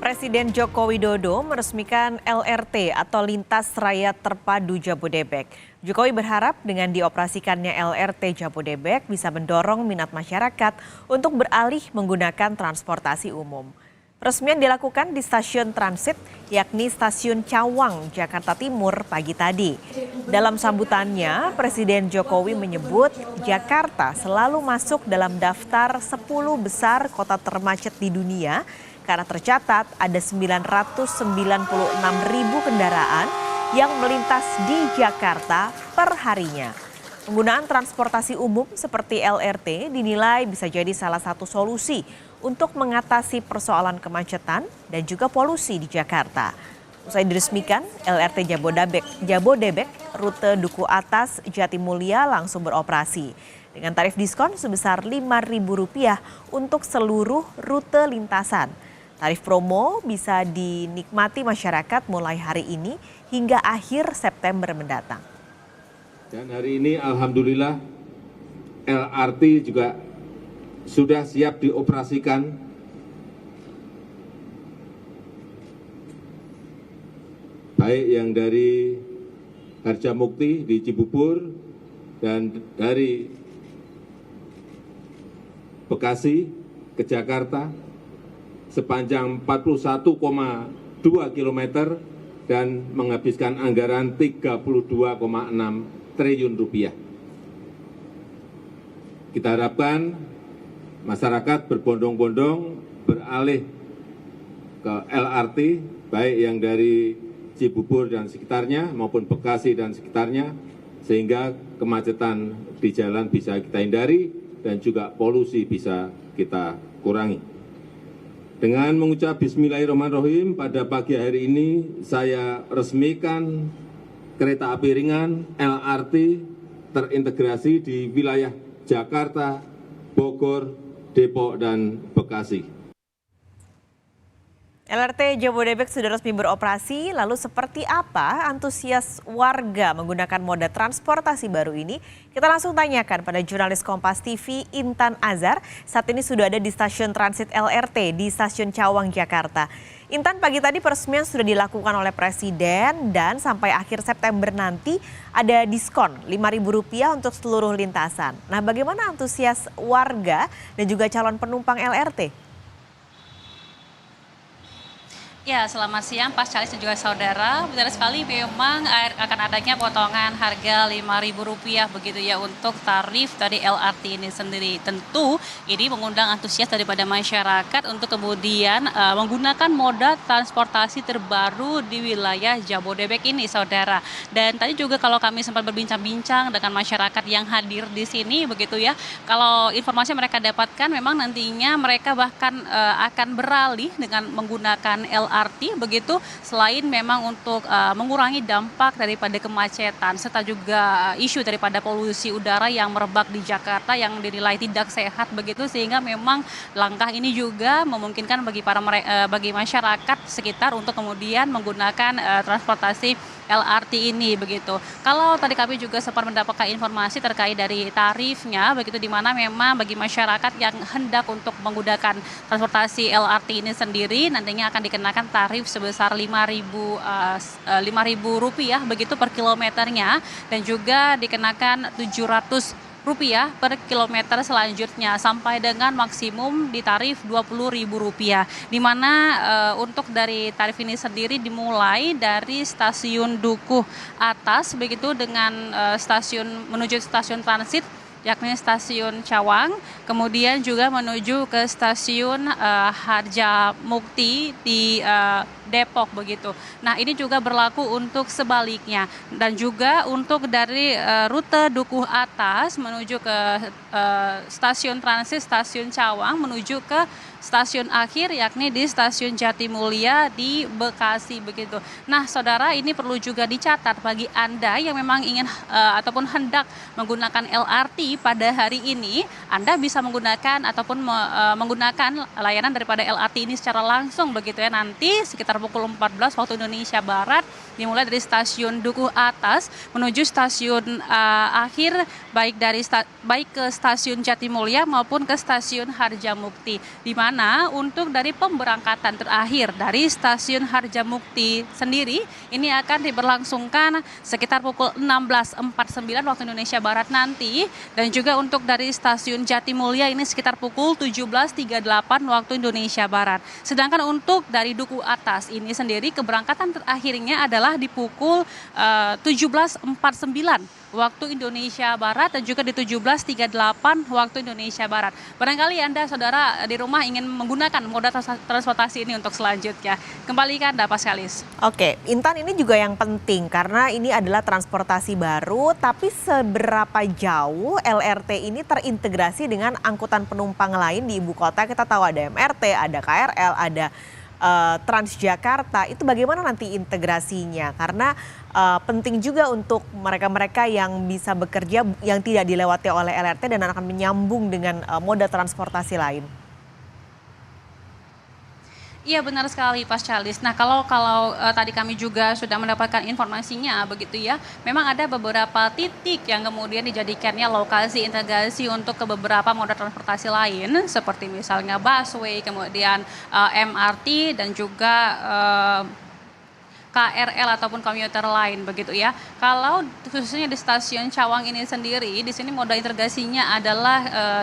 Presiden Joko Widodo meresmikan LRT atau Lintas Raya Terpadu Jabodebek. Jokowi berharap dengan dioperasikannya LRT Jabodebek bisa mendorong minat masyarakat untuk beralih menggunakan transportasi umum. Peresmian dilakukan di stasiun transit, yakni Stasiun Cawang, Jakarta Timur pagi tadi. Dalam sambutannya, Presiden Jokowi menyebut Jakarta selalu masuk dalam daftar 10 besar kota termacet di dunia karena tercatat ada 996.000 kendaraan yang melintas di Jakarta per harinya. Penggunaan transportasi umum seperti LRT dinilai bisa jadi salah satu solusi untuk mengatasi persoalan kemacetan dan juga polusi di Jakarta. Usai diresmikan, LRT Jabodebek rute Duku Atas Jatimulya langsung beroperasi dengan tarif diskon sebesar Rp5.000 untuk seluruh rute lintasan. Tarif promo bisa dinikmati masyarakat mulai hari ini hingga akhir September mendatang. Dan hari ini alhamdulillah LRT juga sudah siap dioperasikan. Baik yang dari Harjamukti di Cibubur dan dari Bekasi ke Jakarta sepanjang 41,2 km dan menghabiskan anggaran Rp32,6 triliun. Kita harapkan masyarakat berbondong-bondong beralih ke LRT, baik yang dari Cibubur dan sekitarnya maupun Bekasi dan sekitarnya, sehingga kemacetan di jalan bisa kita hindari dan juga polusi bisa kita kurangi. Dengan mengucap Bismillahirrahmanirrahim, pada pagi hari ini saya resmikan kereta api ringan LRT terintegrasi di wilayah Jakarta, Bogor, Depok, dan Bekasi. LRT Jabodebek sudah resmi beroperasi, lalu seperti apa antusias warga menggunakan moda transportasi baru ini? Kita langsung tanyakan pada jurnalis Kompas TV Intan Azhar, saat ini sudah ada di stasiun transit LRT di Stasiun Cawang, Jakarta. Intan, pagi tadi peresmian sudah dilakukan oleh Presiden dan sampai akhir September nanti ada diskon Rp5.000 untuk seluruh lintasan. Nah, bagaimana antusias warga dan juga calon penumpang LRT? Ya, selamat siang Pak Charles dan juga saudara. Benar sekali memang akan adanya potongan harga Rp5.000 begitu ya untuk tarif dari LRT ini sendiri. Tentu ini mengundang antusias daripada masyarakat untuk kemudian menggunakan moda transportasi terbaru di wilayah Jabodebek ini, saudara. Dan tadi juga kalau kami sempat berbincang-bincang dengan masyarakat yang hadir di sini begitu ya. Kalau informasi yang mereka dapatkan memang nantinya mereka bahkan akan beralih dengan menggunakan LRT begitu, selain memang untuk mengurangi dampak daripada kemacetan serta juga isu daripada polusi udara yang merebak di Jakarta yang dinilai tidak sehat begitu, sehingga memang langkah ini juga memungkinkan bagi masyarakat sekitar untuk kemudian menggunakan transportasi LRT ini begitu. Kalau tadi kami juga sempat mendapatkan informasi terkait dari tarifnya begitu, di mana memang bagi masyarakat yang hendak untuk menggunakan transportasi LRT ini sendiri nantinya akan dikenakan tarif sebesar Rp5.000 begitu per kilometernya, dan juga dikenakan Rp700 per kilometer selanjutnya sampai dengan maksimum di tarif Rp20.000, di mana untuk dari tarif ini sendiri dimulai dari stasiun Duku Atas begitu dengan menuju stasiun transit yakni stasiun Cawang, kemudian juga menuju ke stasiun Harjamukti di Depok begitu. Nah, ini juga berlaku untuk sebaliknya, dan juga untuk dari rute Dukuh Atas menuju ke stasiun transit stasiun Cawang menuju ke stasiun akhir yakni di stasiun Jatimulya di Bekasi begitu. Nah, saudara, ini perlu juga dicatat bagi Anda yang memang ingin ataupun hendak menggunakan LRT pada hari ini, Anda bisa menggunakan ataupun menggunakan layanan daripada LRT ini secara langsung begitu ya, nanti sekitar sekitar pukul 14 waktu Indonesia Barat, dimulai dari stasiun Dukuh Atas menuju stasiun akhir, baik ke stasiun Jatimulya maupun ke stasiun Harjamukti, di mana untuk dari pemberangkatan terakhir dari stasiun Harjamukti sendiri ini akan diberlangsungkan sekitar pukul 16.49 waktu Indonesia Barat nanti, dan juga untuk dari stasiun Jatimulya ini sekitar pukul 17.38 waktu Indonesia Barat. Sedangkan untuk dari Dukuh Atas ini sendiri keberangkatan terakhirnya adalah di pukul 17.49 waktu Indonesia Barat dan juga di 17.38 waktu Indonesia Barat. Barangkali Anda, saudara di rumah, ingin menggunakan moda transportasi ini untuk selanjutnya. Kembali ke Anda, Paskalis. Oke, Intan, ini juga yang penting karena ini adalah transportasi baru, tapi seberapa jauh LRT ini terintegrasi dengan angkutan penumpang lain di ibu kota? Kita tahu ada MRT, ada KRL, ada Transjakarta. Itu bagaimana nanti integrasinya? Karena penting juga untuk mereka-mereka yang bisa bekerja yang tidak dilewati oleh LRT dan akan menyambung dengan moda transportasi lain. Iya, benar sekali, Pascalis. Nah, kalau tadi kami juga sudah mendapatkan informasinya begitu ya, memang ada beberapa titik yang kemudian dijadikannya lokasi integrasi untuk ke beberapa moda transportasi lain, seperti misalnya busway, kemudian MRT dan juga KRL ataupun komuter lain begitu ya. Kalau khususnya di stasiun Cawang ini sendiri, di sini moda integrasinya adalah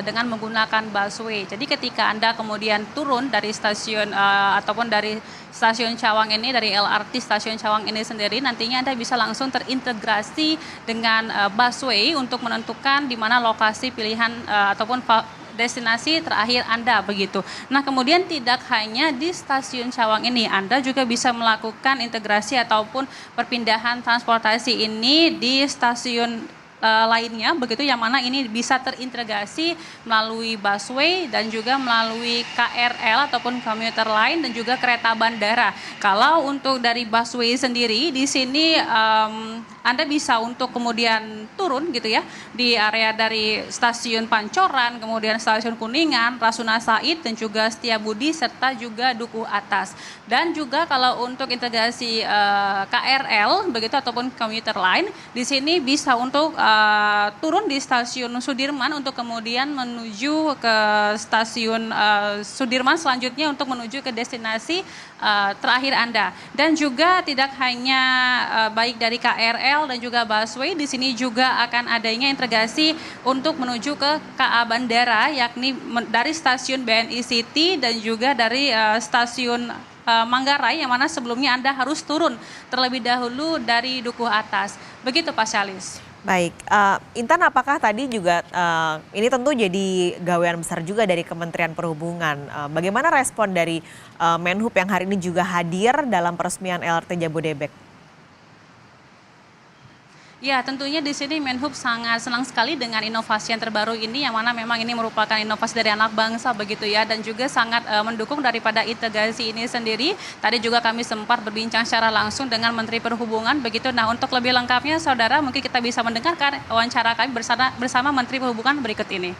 dengan menggunakan busway. Jadi ketika Anda kemudian turun dari stasiun ataupun dari stasiun Cawang ini, dari LRT stasiun Cawang ini sendiri, nantinya Anda bisa langsung terintegrasi dengan busway untuk menentukan di mana lokasi pilihan ataupun destinasi terakhir Anda begitu. Nah, kemudian tidak hanya di stasiun Cawang ini, Anda juga bisa melakukan integrasi ataupun perpindahan transportasi ini di stasiun lainnya begitu, yang mana ini bisa terintegrasi melalui busway dan juga melalui KRL ataupun komuter lain dan juga kereta bandara. Kalau untuk dari busway sendiri di sini Anda bisa untuk kemudian turun gitu ya di area dari stasiun Pancoran, kemudian stasiun Kuningan, Rasuna Said dan juga Setiabudi serta juga Dukuh Atas. Dan juga kalau untuk integrasi KRL begitu ataupun komuter lain, di sini bisa untuk turun di stasiun Sudirman untuk kemudian menuju ke stasiun Sudirman selanjutnya untuk menuju ke destinasi terakhir Anda. Dan juga tidak hanya baik dari KRL dan juga busway, di sini juga akan adanya integrasi untuk menuju ke KA Bandara, yakni dari stasiun BNI City dan juga dari stasiun Manggarai, yang mana sebelumnya Anda harus turun terlebih dahulu dari Dukuh Atas. Begitu, Pak Syalis. Baik, Intan, apakah tadi juga ini tentu jadi gawean besar juga dari Kementerian Perhubungan. Bagaimana respon dari Menhub yang hari ini juga hadir dalam peresmian LRT Jabodebek? Ya, tentunya di sini Menhub sangat senang sekali dengan inovasi yang terbaru ini, yang mana memang ini merupakan inovasi dari anak bangsa begitu ya, dan juga sangat mendukung daripada integrasi ini sendiri. Tadi juga kami sempat berbincang secara langsung dengan Menteri Perhubungan begitu. Nah, untuk lebih lengkapnya, saudara, mungkin kita bisa mendengarkan wawancara kami bersama Menteri Perhubungan berikut ini.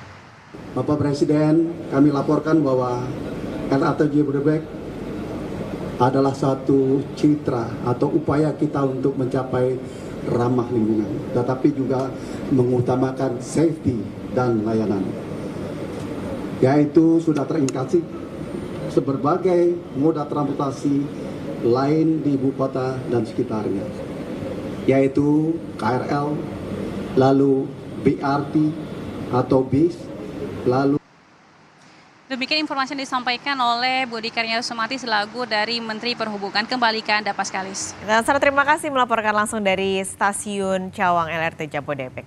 Bapak Presiden, kami laporkan bahwa LRT Jabodebek adalah satu citra atau upaya kita untuk mencapai ramah lingkungan, tetapi juga mengutamakan safety dan layanan, yaitu sudah terintegrasi seberbagai moda transportasi lain di ibu kota dan sekitarnya, yaitu KRL, lalu BRT atau bis, lalu. Demikian informasi yang disampaikan oleh Budi Karyasumati selaku dari Menteri Perhubungan. Kembali ke Anda, Paskalis. Dan terima kasih melaporkan langsung dari stasiun Cawang LRT Jabodebek.